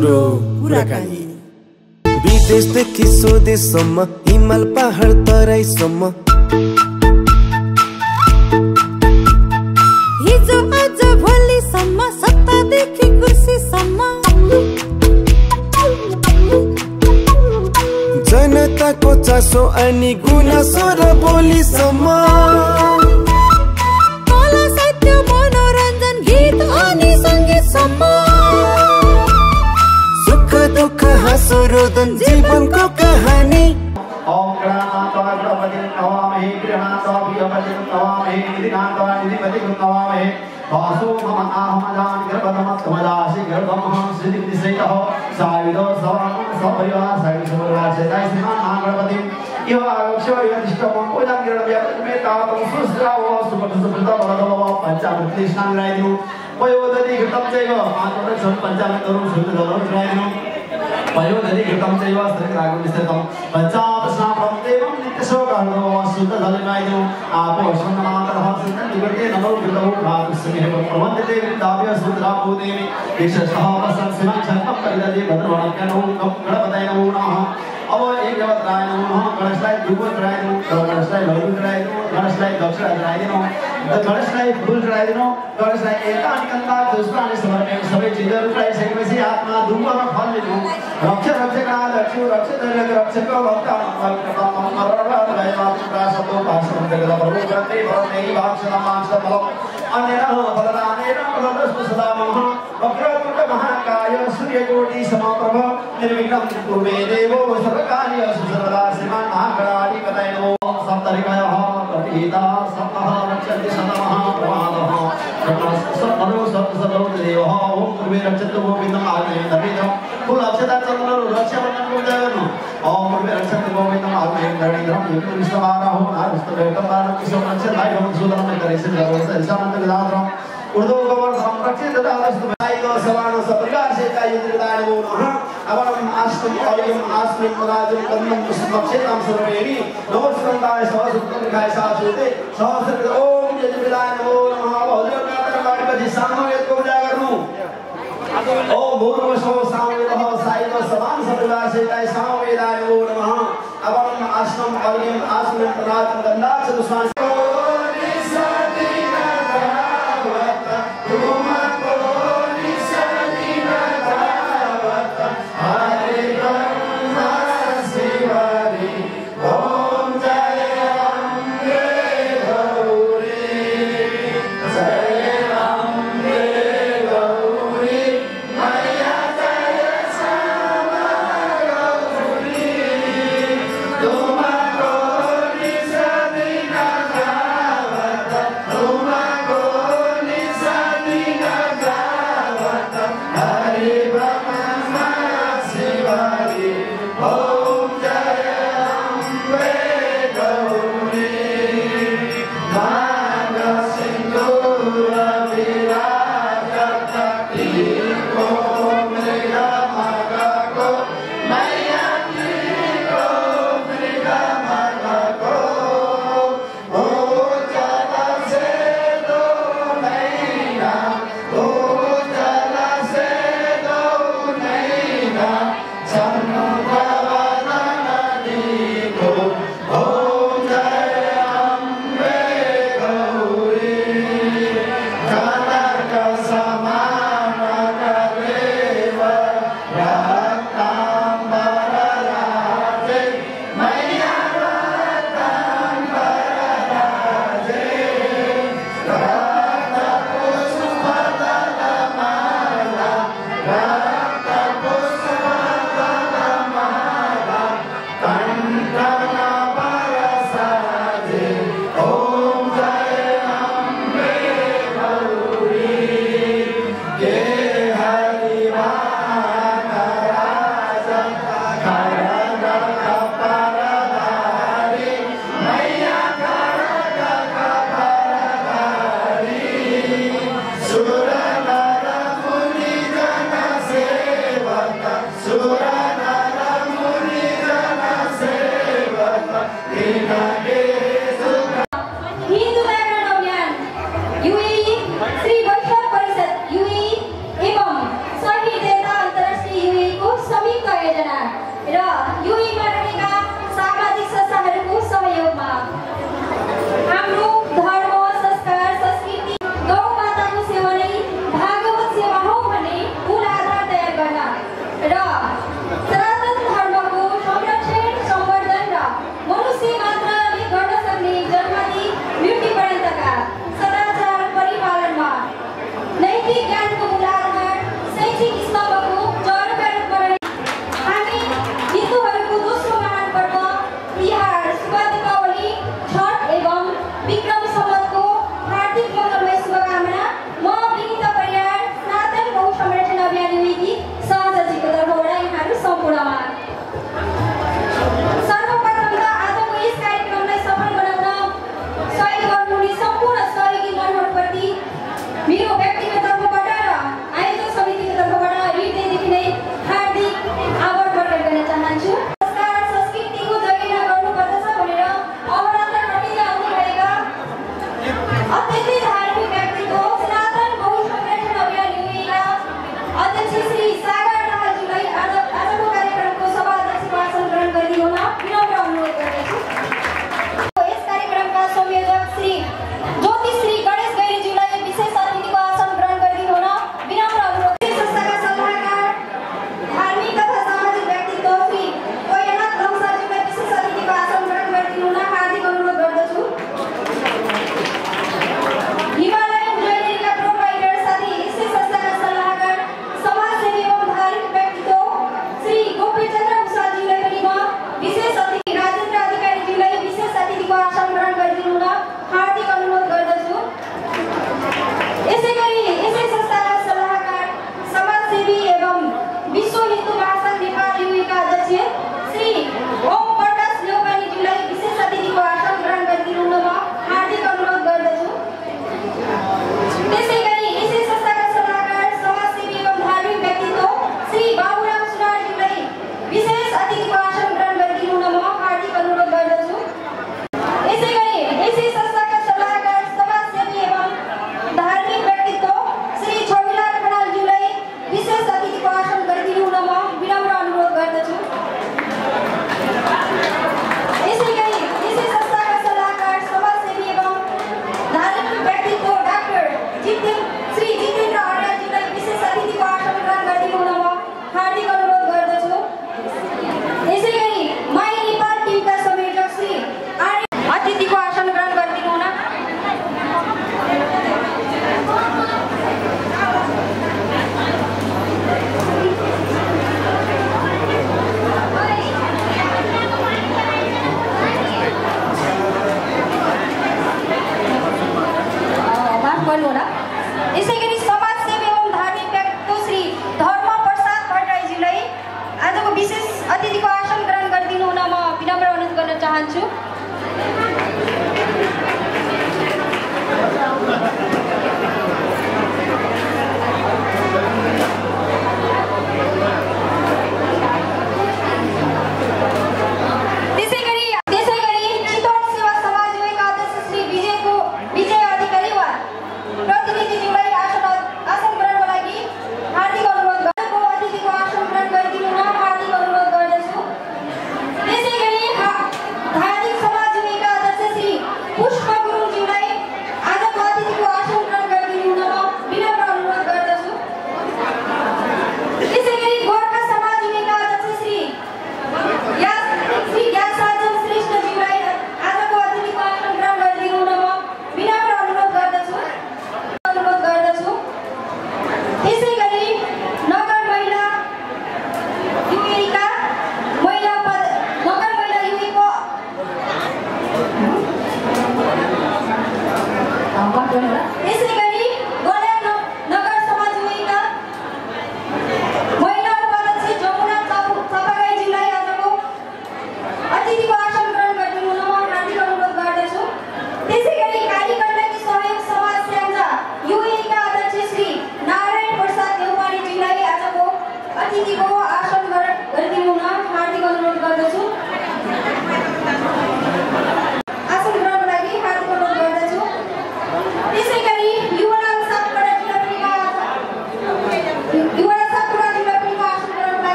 हाम्रो कुराकानी। विदेशदेखि स्वदेशसम्म, हिमाल पहाड तराईसम्म, हिजो आज भोलिसम्म, सत्तादेखि कुर्सीसम्म, जनताको चासो अनि गुनासो र बोलीसम्म, कला साहित्य मनोरञ्जन गीत अनि सङ्गीतसम्म, सुख दुःख हाँसो रोदन जीवनको कहानी। ओम गणानां गणपतिं नमामि, गृहाणां विपतिं नमामि, निधिनां निधिपतिं नमामि। वासो मम आहमदान गर्भमत्तमदासि गर्भमः सिद्धिसहितः सायुधो सपरिवार सहितः श्रीमान गणपतिं यो आगच्छो यदिष्टमं पूजां गिरणव्यापमेतातं सुस्रावो सुपथसुपथबलदव पञ्चामृति स्नानरायदिनु वयोदधि घृतं चैव आत्मरक्षं पञ्चामृतं शुद्धजलं त्रयदिनु वयोदधि घृतं चैव स्त्रीरागमिश्रितं पञ्चामृतं देवं नित्यशोकार्णो शुद्धजलमायदिनु आपो स्मरणान्तरः सिद्धनिवर्ते नमो घृतौ भागस्मिः प्रवन्दते वृन्दाव्य सुद्राभूदेवी विशेषतः वसन् शिवं शरणं परिदधि भद्रवणकनो गणपतये नमो नमः। अब एक देवताय नमः, गणेशलाई दुर्गोत्राय नमः, गणेशलाई लघुत्राय नमः, गणेशलाई दक्षिणात्राय नमः, गणेशलाई फूल चढाइदिनु, गणेशलाई एकानि कन्ता पुष्पाणि समर्पयामि। सबै चिजहरू चढाइसकेपछि हातमा दुर्गामा फल लिनु। रक्ष रक्षका लक्ष्मी रक्ष दैवक रक्षक भक्तानां मरणं मरणं भयमात्रा शब्दो भाषणं प्रभु करते भवते भाषणं मांसफलम् अन्येन फलदानेन फलदस्तु सदा मम वक्रतुण्ड महाकाय सूर्यकोटि समप्रभ निर्विघ्नं कुरु मे देवो सर्वकार्येषु सर्वदा श्रीमान् महागणाधिपतये नमः। सप्तऋषयः प्रतिहिता सप्तः रक्षन्ति शतमः प्रमादः सप्तमो सप्तसदो देवः ओम पूर्वे रक्षतु गोविन्दम् आग्नेये दरिद्रं फूल अक्षता चरणं रक्षाबन्धन पूजयनु ओम पूर्वे रक्षतु गोविन्दम् आग्नेये दरिद्रं यत्र विष्णुवाराहो नारस्तवेकं दानं किशोर रक्षताय भवन् सुदनं करेसे जगवस्य ईशानंद गदाधरं उर्दो गवर संरक्षित दादस्तु भाइदो सवानो सपरिवार से कायुद्रदाय नमो नमः। अवरम आश्रम और्यम आश्रम पदाजम कन्नम पुष्पक्षेत्रम सर्वेणी नमो सुगंधाय सहस्रकाय साचुते सहस्र ओम यजुर्वेदाय नमो नमः। बहुदेव कातर गाड़ीपति सामवेद को पूजा करनु ओम भूर्भुवस्सो सामवेदः साइदो समान सपरिवार से काय सामवेदाय नमो नमः। अवरम आश्रम और्यम आश्रम पदाजम गंधा चतुष्मान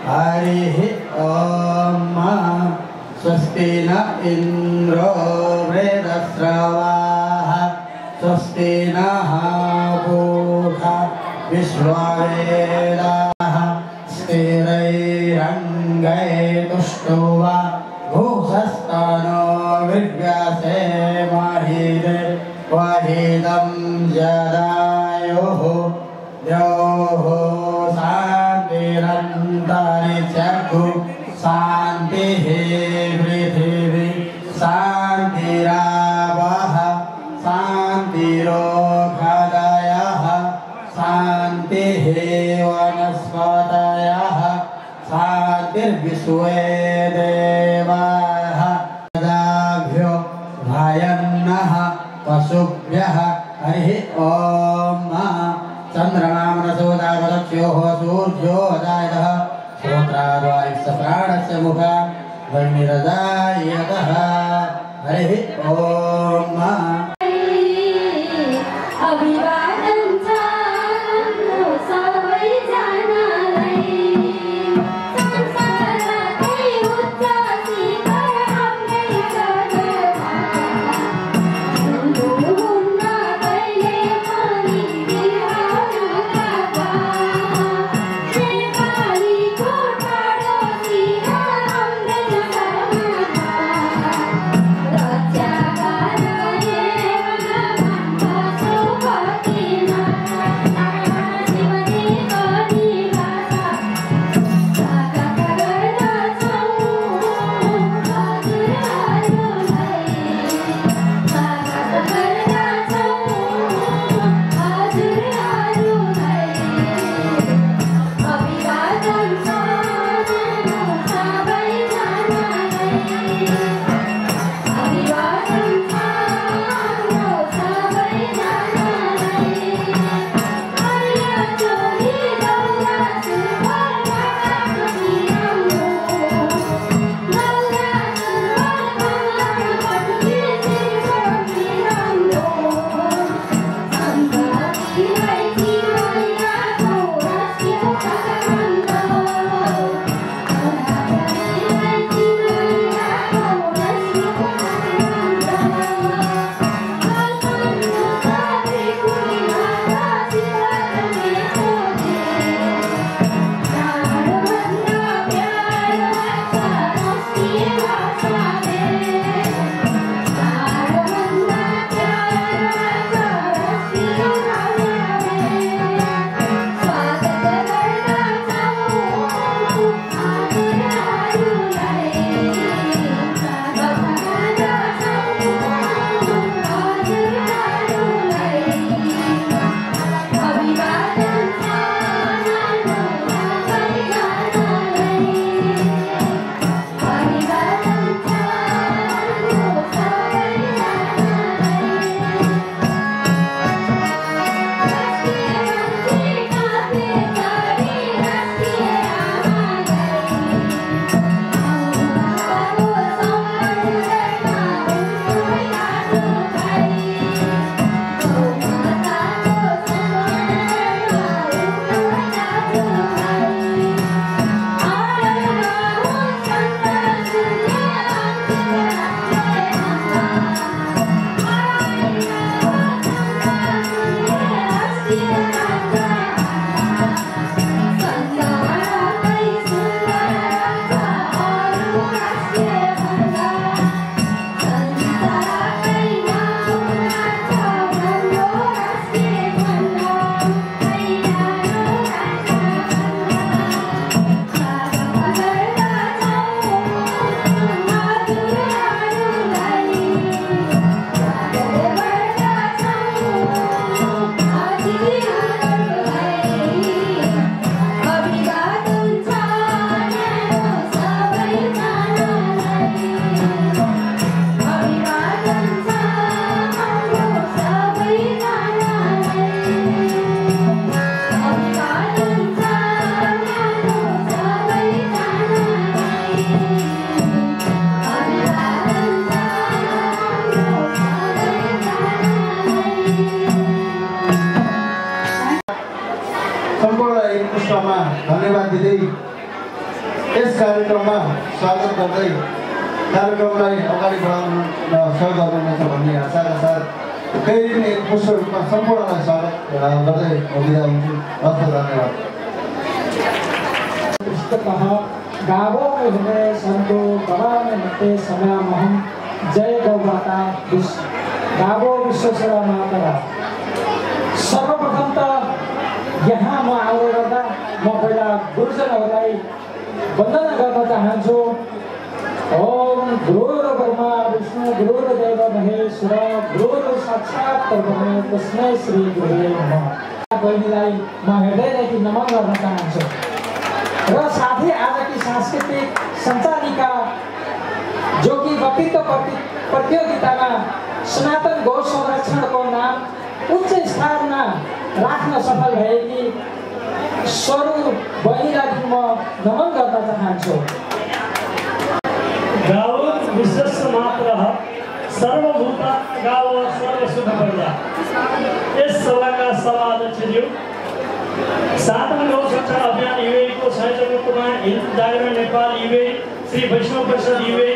हरिः ॐ स्वस्ति न इन्द्रो वृद्धश्रवाः स्वस्ति नः पूषा विश्ववेदाः स्थिरैरङ्गैस्तुष्ट्वा भूषस्तनो विद्यासेमहिरे वहिदं जरायुः द्योः शान्तिरन्तरिक्षगु शान्तिः पृथिवी शान्तिरावः शान्तिरोषधयः शान्तिः वनस्पतयः शान्तिर्विश्वे देवाः सदाभ्यो भयन्नः पशुभ्यः हरिः ॐ चन्द्रमा मनसोदावदक्ष्योः सूर्यो अदायतः श्रोत्राद्वायुस्य प्राणस्य मुखा वह्निरदायतः हरिः ॐ यस कार्यक्रममा स्वागत गर्दै कार्यक्रमलाई अगाडि बढाउन सहयोग गर्नुहुनेछ भन्ने आशाका साथ फेरि पनि पुष्प रूपमा सम्पूर्णलाई स्वागत गर्दै बिदा हुन्छु। हस्त धन्यवाद। पृष्ठतः गावों में हुए संतो गवा में मते समामहं जय गौमाता गावो विश्वेश्वरा माता। सर्वप्रथम त यहाँ म आउने गर्दा म पहिला गुरुजनहरूलाई वन्दना गर्न चाहन्छु। ओम गुरुर् ब्रह्मा विष्णु गुरुर्देव महेश्वर गुरुर् साक्षात् परब्रह्म तस्मै श्री गुरुवे नमः। बहिनीलाई म हृदयदेखि नमन गर्न चाहन्छु र साथै आजकी सांस्कृतिक सञ्चालिका जो कि वक्तृत्व प्रतियोगितामा सनातन गौ संरक्षणको नाम उच्च स्थानमा राख्न सफल भएकी स्वरूप बहिनीलाई म नमन गर्न चाहन्छु। गावो विश्वस्य मात्रः सर्वभूत गावो सर्वसुखप्रदा। यस सभाका सभाध्यक्षज्यू सातौं गौ संरक्षण अभियान युएको संयोजकत्वमा हिन्दू जागरण नेपाल युए श्री वैष्णव परिषद युए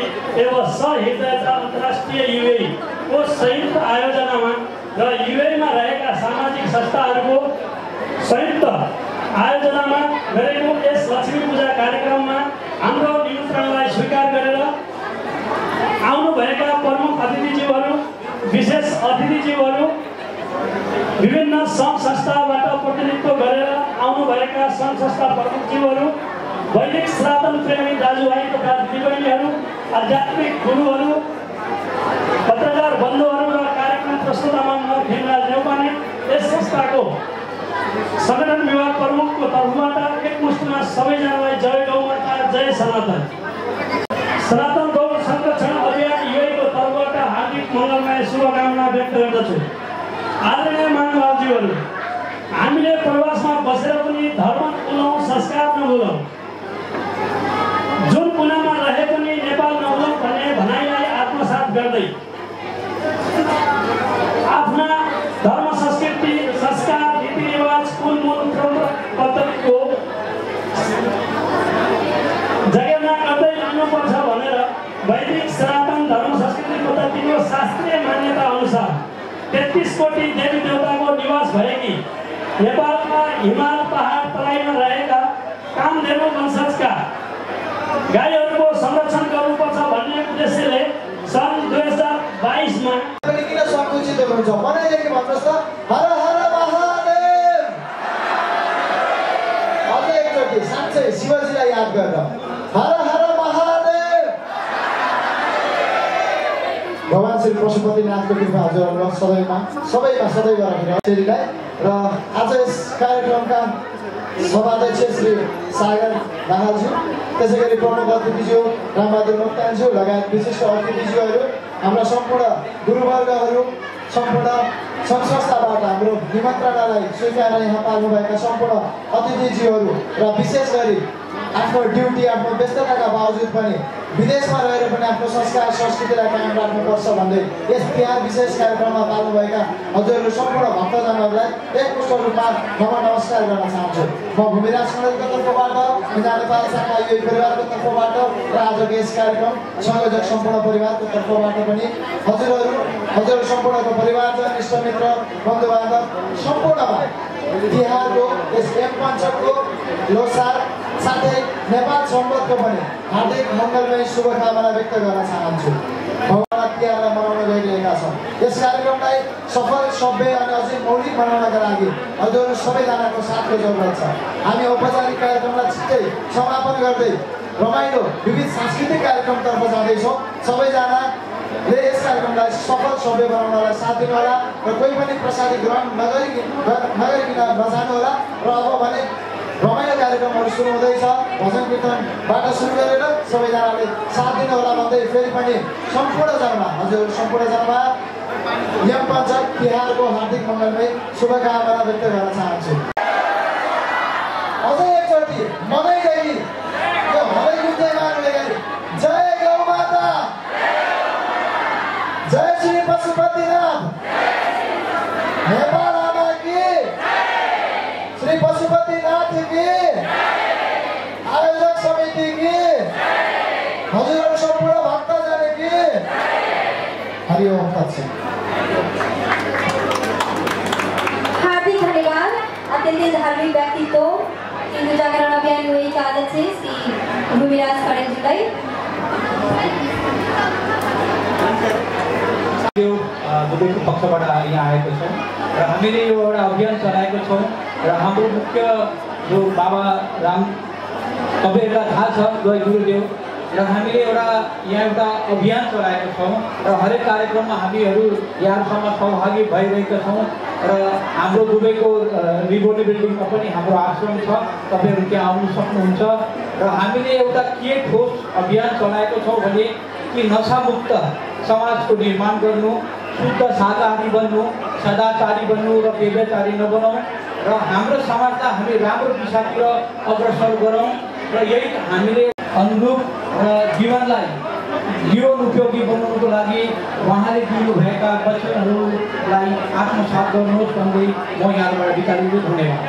एवं सहृदयता अन्तर्राष्ट्रिय युए को संयुक्त आयोजनामा र युएमा रहेका सामाजिक संस्थाहरूको संयुक्त आयोजनामा गरेको यस लक्ष्मी पूजा कार्यक्रममा हाम्रो निमन्त्रणलाई स्वीकार गरेर आउनुभएका प्रमुख अतिथिज्यूहरू, विशेष अतिथिज्यूहरू, विभिन्न सङ्घ संस्थाबाट प्रतिनिधित्व गरेर आउनुभएका सङ्घ संस्था प्रमुखज्यूहरू, वैदिक सनातन प्रेमी दाजुभाइ तथा दिदीबहिनीहरू, आध्यात्मिक गुरुहरू, पत्रकार बन्धुहरू र कार्यक्रम प्रस्तुतामा म खेमराज नेउपाने यस संस्थाको संगठन विभाग प्रमुखको तर्फबाट एकमुष्टमा सबैजनालाई जय गौमाता जय सनातन। सनातन गौ संरक्षण अभियान युएको तर्फबाट हार्दिक मङ्गलमय शुभकामना व्यक्त गर्दछु। आदरणीय महानुभावज्यूहरू, हामीले प्रवासमा बसेर पनि धर्म नभुलौँ, संस्कार नभुलौँ, जुन कुनामा रहे पनि नेपाल नभुलौँ भन्ने भनाइलाई आत्मसात गर्दै आफ्ना धर्म संस्कृति संस्कार रीतिरिवाज कुलमूल पद्धतिको जगेर्ना गर्दै लानुपर्छ भनेर वैदिक सनातन धर्म संस्कृति पद्धतिको शास्त्रीय मान्यता अनुसार 33 कोटी देवी देवताको निवास भएकी नेपालमा हिमाल पहाड तराईमा रहेका कामधेनु वंशजका गाईहरूको संरक्षण गर्नुपर्छ भन्ने उद्देश्यले सन् 2022 मा किन सङ्कुचित हुनुहुन्छ मनाइदेखि भन्नुहोस् त हर हर महादेव। अझै एकचोटि साँच्चै शिवजीलाई याद गरेर हर हर महादेव। भगवान श्री पशुपतिनाथको कृपा हजुरहरू सबैमा सधैँ राखेर र आज यस कार्यक्रमका सभाध्यक्ष श्री सागर राणाज्यू, त्यसै गरी प्रमुख अतिथिज्यू रामबहादुर मोक्तानज्यू लगायत विशिष्ट अतिथिज्यूहरू, हाम्रा सम्पूर्ण गुरुवर्गहरू, सम्पूर्ण सङ्घ संस्थाबाट हाम्रो निमन्त्रणालाई स्वीकार यहाँ पाल्नुभएका सम्पूर्ण अतिथिज्यूहरू र विशेष गरी आफ्नो ड्युटी आफ्नो व्यस्तताका बावजुद पनि विदेशमा रहेर पनि आफ्नो संस्कार संस्कृतिलाई कायम राख्नुपर्छ भन्दै यस तिहार विशेष कार्यक्रममा पाल्नुभएका हजुरहरू सम्पूर्ण भक्तजनहरूलाई एकमुष्ट रूपमा नमस्कार गर्न चाहन्छु। म भूमिराज कणेलको तर्फबाट, मिजा नेपाल शाखा युए परिवारको तर्फबाट र आजको यस कार्यक्रम संयोजक सम्पूर्ण परिवारको तर्फबाट पनि हजुरहरू सम्पूर्णको परिवारजन, इष्टमित्र, बन्धुबान्धव सम्पूर्णमा तिहारको यस यमपञ्चकको लोसार साथै नेपाल सम्बन्धको पनि हार्दिक मङ्गलमय शुभकामना व्यक्त गर्न चाहन्छु। भगवान तिहारलाई मनाउन गइरहेका छौँ। यस कार्यक्रमलाई सफल, सभ्य अनि अझै मौलिक बनाउनका लागि हजुरहरू सबैजनाको साथको जरुरत छ। हामी औपचारिक कार्यक्रमलाई छिट्टै समापन गर्दै रमाइलो विविध सांस्कृतिक कार्यक्रमतर्फ जाँदैछौँ। सबैजनाले यस कार्यक्रमलाई सफल, सभ्य बनाउनलाई साथ दिनुहोला र कोही पनि प्रसादी ग्रहण नगरिकन नजानु होला। र अब भने रमाइलो कार्यक्रमहरू सुरु हुँदैछ। भजन कीर्तनबाट सुरु गरेर सबैजनाले साथ दिनुहोला भन्दै फेरि पनि हजुर सम्पूर्णजनामा यमपञ्चक तिहारको हार्दिक मङ्गलमय शुभकामना व्यक्त गर्न चाहन्छु। अझै एकचोटि मनाइदेखि यो हरै गुन्जेमानले गरी जय गौमाता, जय श्री पशुपतिनाथ, नेपाल आमा की, श्री पशुपतिनाथ की, आयोजक समिति की हजुरहरू सम्पूर्ण भक्त जाने कि हरि ओम तत्सत। हार्दिक धन्यवाद। अत्यन्तै धार्मिक व्यक्तित्व हिन्दू जागरण अभियान युएका अध्यक्ष श्री भूमिराज खडेलजीलाई दुबईको पक्षबाट यहाँ आएको छौँ र हामीले यो एउटा अभियान चलाएको छौँ र हाम्रो मुख्य जो बाबा राम तपाईँहरूलाई थाहा छ जय गुरुदेव र हामीले यहाँ एउटा अभियान चलाएको छौँ र हरेक कार्यक्रममा हामीहरू यहाँहरूसँग सहभागी भइरहेका छौँ र हाम्रो दुबईको रिभोली बिल्डिङमा पनि हाम्रो आश्रम छ, तपाईँहरू त्यहाँ आउनु सक्नुहुन्छ र हामीले एउटा के ठोस अभियान चलाएको छौँ भने कि नशामुक्त समाजको निर्माण गर्नु, शुद्ध शाकाहारी बन्नु, सदाचारी बन्नु र व्यभिचारी नबनौँ र हाम्रो समाजलाई हामी राम्रो दिशातिर अग्रसर गरौँ र यही हामीले अनुरूप र जीवनलाई जीवन उपयोगी बनाउनुको लागि उहाँले दिनुभएका वचनहरूलाई आत्मसात गर्नुहोस् भन्दै म यहाँबाट बिदा लिन्छु। धन्यवाद।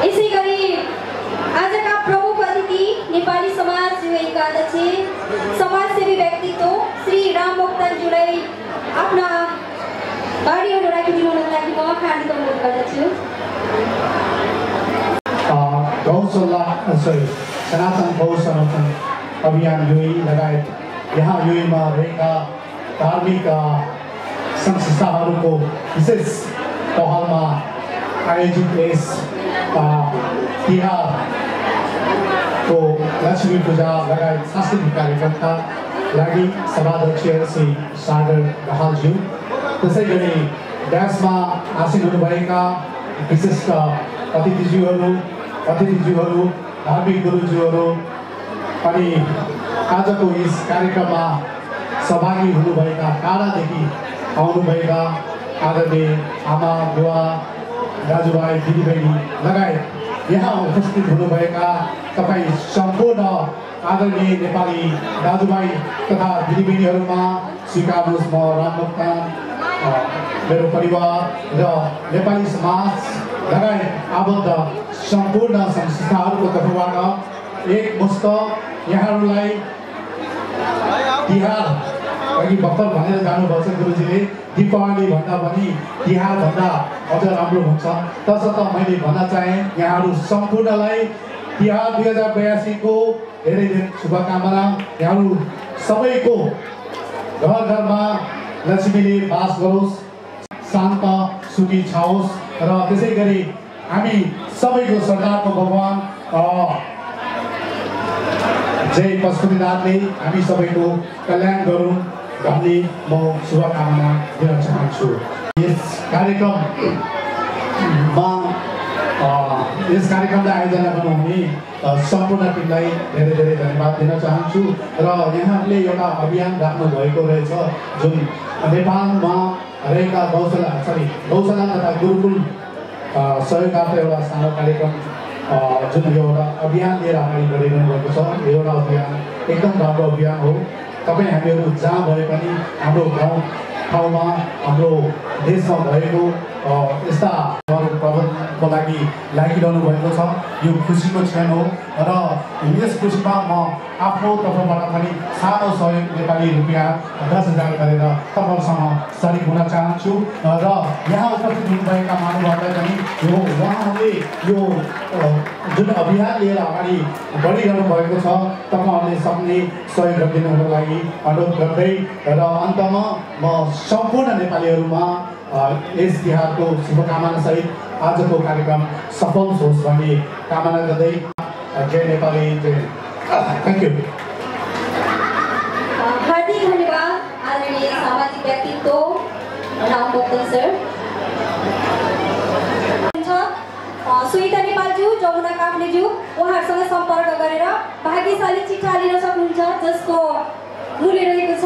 यसै गरी आजका प्रमुख अतिथि नेपाली समाज युएका अध्यक्ष समाजसेवी व्यक्तित्व श्री राम मोक्तानज्यूलाई आफ्ना गाडीहरू राखिदिनुको लागि म हार्दिक अनुरोध गर्दछु। सनातन गौ संरक्षण अभियान युए लगायत यहाँ युएमा रहेका धार्मिक सङ्घ संस्थाहरूको विशेष पहलमा आयोजित यस तिहारको लक्ष्मी पूजा लगायत सांस्कृतिक कार्यक्रमका लागि सभाध्यक्ष श्री सागर दाहालज्यू, त्यसै गरी ड्यासमा आसीन हुनुभएका विशिष्ट अतिथिज्यूहरू, धार्मिक गुरुज्यूहरू अनि आजको यस कार्यक्रममा सहभागी हुनुभएका टाढादेखि आउनुभएका आदरणीय आमा बुवा दाजुभाइ दिदीबहिनी लगायत यहाँ उपस्थित हुनुभएका तपाईँ सम्पूर्ण आदरणीय नेपाली दाजुभाइ तथा दिदीबहिनीहरूमा स्वीकार्नुहोस् म राम मोक्तान, मेरो परिवार र नेपाली समाज लगायत आबद्ध सम्पूर्ण संस्थाहरूको तर्फबाट एकमुष्ट यहाँहरूलाई तिहार अघि भर्खर भनेर जानुभएको छ गुरुजीले, दीपावली भन्दा पनि तिहार भन्दा अझ राम्रो हुन्छ। तसर्थ मैले भन्न चाहेँ यहाँहरू सम्पूर्णलाई तिहार 2082को धेरै धेरै शुभकामना। यहाँहरू सबैको घर घरमा लक्ष्मीले बास गरोस्, शान्त सुखी छाओस् र त्यसै गरी हामी सबैको सरकारको भगवान जय पशुपतिनाथले हामी सबैको कल्याण गरौँ भन्ने म शुभकामना दिन चाहन्छु। यस कार्यक्रमलाई आयोजना गर्नुहुने सम्पूर्ण टिमलाई धेरै धेरै धन्यवाद दिन चाहन्छु र यहाँहरूले एउटा अभियान राख्नु भएको रहेछ जुन नेपालमा रहेका गौशाला तथा गुरुकुल सहयोगबाट एउटा सानो कार्यक्रम जुन एउटा अभियान लिएर अगाडि बढिरहनु भएको छ। यो एउटा अभियान एकदम राम्रो अभियान हो। तपाईँ हामीहरू जहाँ भए पनि हाम्रो गाउँ ठाउँमा हाम्रो देशमा भएको यस्ता प्रबन्धनको लागि लागिरहनु भएको छ। यो खुसीको क्षण हो र यस खुसीमा म आफ्नो तर्फबाट पनि सानो सहयोग नेपाली रुपियाँ 10,000 गरेर तपाईँहरूसँग सरिक हुन चाहन्छु र यहाँ उपस्थित हुनुभएका महानुभावलाई पनि उहाँहरूले यो जुन अभियान लिएर अगाडि बढिरहनु भएको छ तपाईँहरूले सक्ने सहयोग गरिदिनुको लागि अनुरोध गर्दै र अन्तमा म सम्पूर्ण नेपालीहरूमा यस तिहारको शुभकामनासहित आजको कार्यक्रम सफल होस् भन्ने कामना गर्दै जय नेपाली जय। Thank you. हार्दिक धन्यवाद आदरणीय सामाजिक व्यक्तित्व राम मोक्तान सर। सुइता नेपालज्यू, जमुना काफ्लेज्यू, उहाँहरूसँग सम्पर्क गरेर भाग्यशाली चिठा लिन सक्नुहुन्छ जसको मूल्य रहेको छ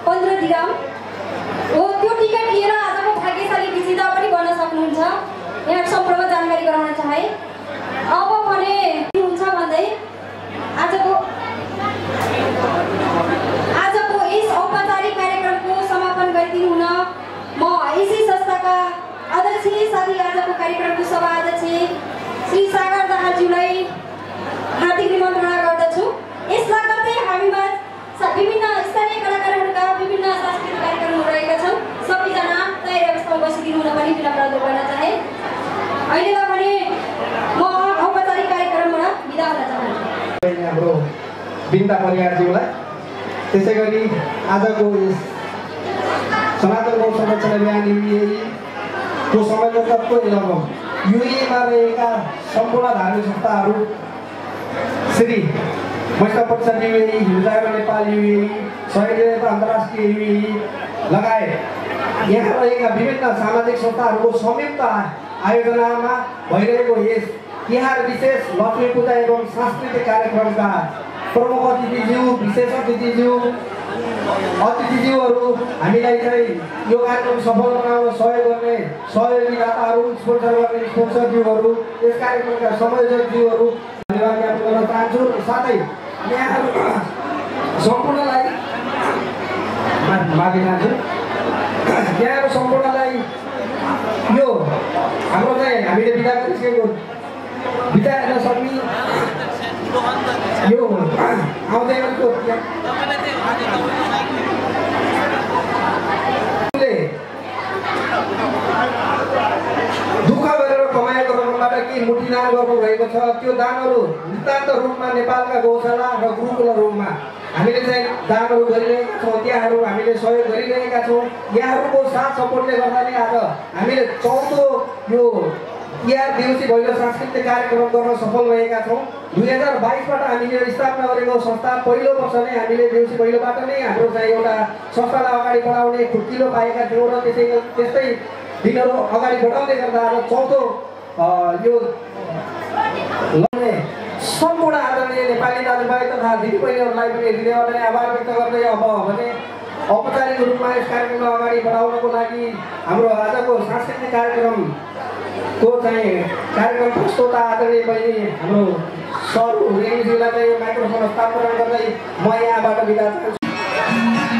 15 दिराम हो। त्यो टिकट लिएर आजको भाग्यशाली विजेता पनि बन्न सक्नुहुन्छ। यहाँ सम्पर्क जानकारी गराउन चाहे। अब भने हुन्छ भन्दै आजको यस औपचारिक कार्यक्रमको समापन गरिदिनु हुन म यसै संस्थाका अध्यक्ष साथै आजको कार्यक्रमको सभा अध्यक्ष श्री सागर दाहालज्यूलाई हुन पनि विनम्र अनुरोध गर्न चाहे। अहिलेलाई भने म औपचारिक कार्यक्रमबाट बिदा हुन चाहन्छु। हाम्रो बिन्दा परिवारज्यूलाई त्यसै गरी आजको यस सनातन गौ संरक्षण अभियान युएईको संयोजकत्व एवं युएईमा रहेका सम्पूर्ण धार्मिक संस्थाहरू श्री वैष्णव परिषद युएई, हिन्दू नेपाल युएई, सहयोग अन्तर्राष्ट्रिय युएई लगायत यहाँ रहेका विभिन्न सामाजिक संस्थाहरूको संयुक्त आयोजनामा भइरहेको यस तिहार विशेष लक्ष्मी पूजा एवं सांस्कृतिक कार्यक्रमका प्रमुख अतिथिज्यू, विशेष अतिथिज्यूहरू हामीलाई चाहिँ यो कार्यक्रम सफल बनाउन सहयोग गर्ने सहयोगीदाताहरू, स्पोन्सर गर्ने स्पोन्सरज्यूहरू, यस कार्यक्रमका संयोजकज्यूहरू धन्यवाद ज्ञापन गर्न चाहन्छु। साथै यहाँहरू सम्पूर्णलाई माथि जान्छु। यहाँहरू सम्पूर्णलाई यो हाम्रो चाहिँ हामीले बिदा गरिसकेको बिदा हेर्न सक्ने यो आउँदै गरेको दुःख गरेर कमाएको रकमबाट केही मुठीदान गर्नुभएको छ। त्यो दानहरू नितान्त रूपमा नेपालका गौशाला र गुरुकुलहरूमा हामीले चाहिँ दानहरू गरिरहेका छौँ, त्यहाँहरू हामीले सहयोग गरिरहेका छौँ। यहाँहरूको साथ सपोर्टले गर्दा नै आज हामीले 4औं यो तिहार देउसी भैलो सांस्कृतिक कार्यक्रम गर्न सफल भएका छौँ। 2022बाट हामीले स्थापना गरेको संस्था पहिलो वर्ष नै हामीले देउसी भैलोबाट नै हाम्रो चाहिँ एउटा संस्थालाई अगाडि बढाउने खुट्किलो पाएका थियौँ र त्यस्तै दिनहरू अगाडि बढाउँदै गर्दा आज 4औं यो सम्पूर्ण आदरणीय नेपाली दाजुभाइ तथा दिदीबहिनीहरूलाई पनि हृदयबाट नै आभार व्यक्त गर्दै अब भने औपचारिक रूपमा यस कार्यक्रमलाई अगाडि बढाउनको लागि हाम्रो आजको सांस्कृतिक कार्यक्रमको चाहिँ कार्यक्रम प्रस्तोता आदरणीय बहिनी हाम्रो सर रेग्मीज्यूलाई चाहिँ माइक्रोफोन हस्तान्तरण गर्दै म यहाँबाट बिदा चाहन्छु। Thank you.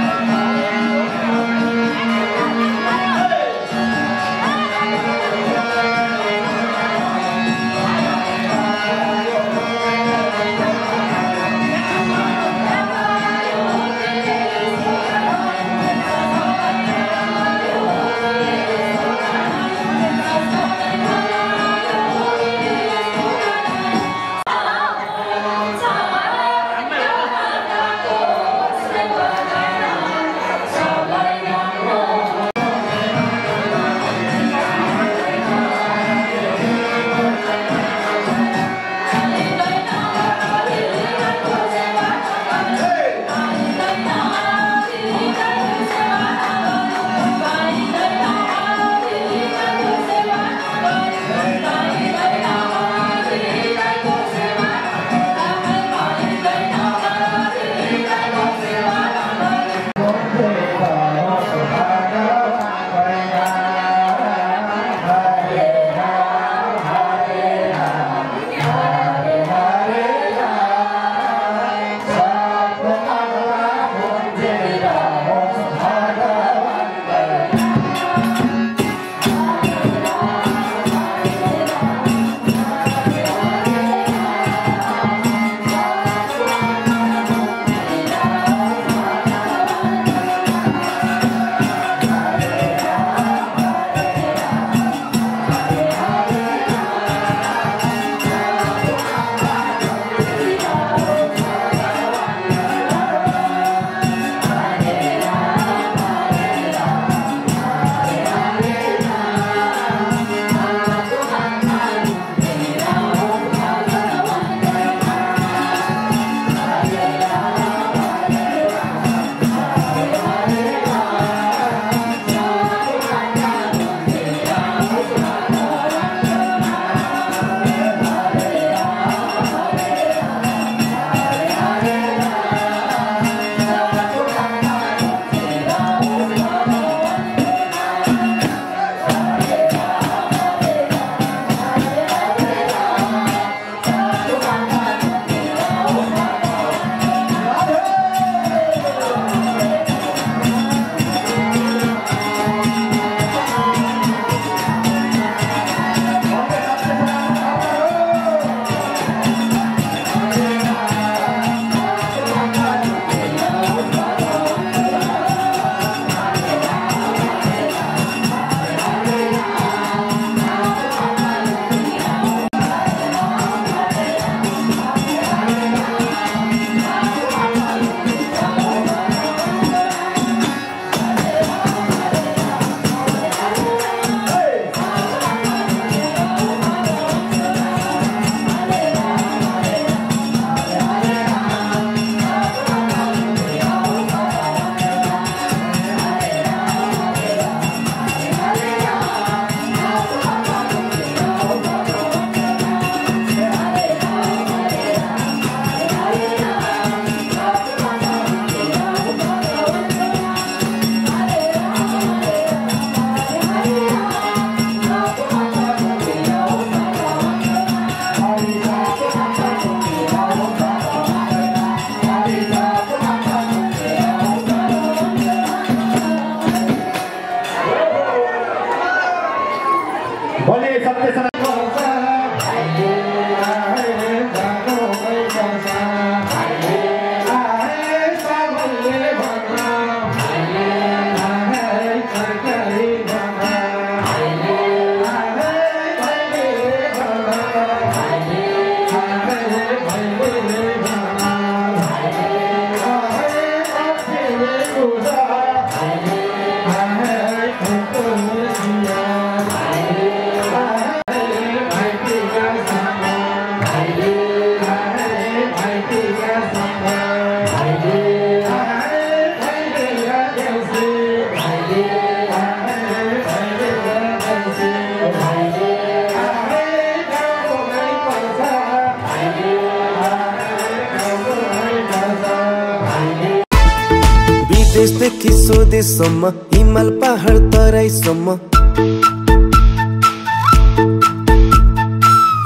देशदेखि स्वदेशसम्म हिमाल पहाड तराईसम्म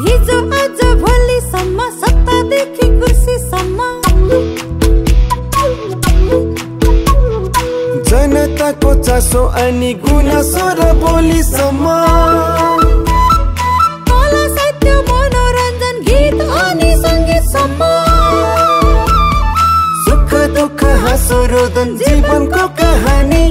हिजो आज भोलिसम्म सत्तादेखि कुर्सीसम्म जनताको चासो अनि गुनासो र बोलीसम्म कला साहित्य मनोरञ्जन गीत अनि सङ्गीतसम्म सुख दुःख हाँसो रोदन जीवनको कहानी